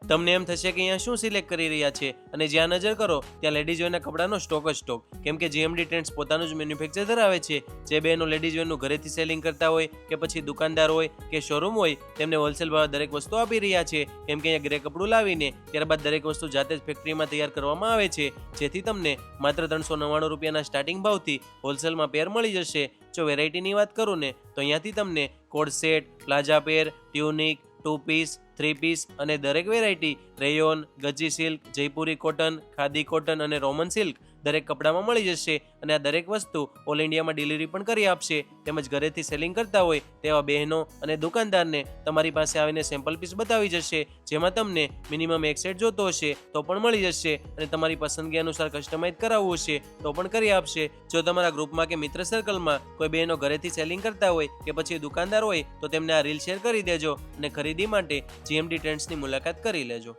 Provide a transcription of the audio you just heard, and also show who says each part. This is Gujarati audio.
Speaker 1: તમને એમ થશે કે અહીંયા શું સિલેક્ટ કરી રહ્યા છે, અને જ્યાં નજર કરો ત્યાં લેડીઝ વેરના કપડાનો સ્ટોક જ સ્ટોક. કેમ કે જીએમડી ટ્રેન્ડ્સ પોતાનું જ મેન્યુફેક્ચર ધરાવે છે. જે બહેનો લેડીઝ વેરનું ઘરેથી સેલિંગ કરતા હોય કે પછી દુકાનદાર હોય કે શોરૂમ હોય, તેમને હોલસેલ ભાવે દરેક વસ્તુ આપી રહ્યા છે. કેમ કે અહીંયા ગ્રે કપડું લાવીને ત્યારબાદ દરેક વસ્તુ જાતે જ ફેક્ટરીમાં તૈયાર કરવામાં આવે છે, જેથી તમને માત્ર 399 રૂપિયાના સ્ટાર્ટિંગ ભાવથી હોલસેલમાં પેર મળી જશે. જો વેરાયટીની વાત કરું ને તો અહીંયાથી તમને કોડ set, palazzo pair, tunic, 2 piece, 3 piece અને દરેક વેરાયટી રેયોન, ગજી સિલ્ક, જયપુરી કોટન, ખાદી કોટન અને રોમન સિલ્ક દરેક કપડામાં મળી જશે. અને આ દરેક વસ્તુ ઓલ ઇન્ડિયામાં ડિલિવરી પણ કરી આપશે. તેમજ ઘરેથી સેલિંગ કરતા હોય તેવા બહેનો અને દુકાનદારને તમારી પાસે આવીને સેમ્પલ પીસ બતાવી જશે, જેમાં તમને મિનિમમ એક સેટ જોતો હશે તો પણ મળી જશે, અને તમારી પસંદગી અનુસાર કસ્ટમાઇઝ કરાવવું હશે તો પણ કરી આપશે. જો તમારા ગ્રુપમાં કે મિત્ર સર્કલમાં કોઈ બહેનો ઘરેથી સેલિંગ કરતા હોય કે પછી દુકાનદાર હોય તો તેમને આ રીલ શેર કરી દેજો અને ખરીદી માટે જીએમડી ટ્રેન્ડ્સની મુલાકાત કરી લેજો.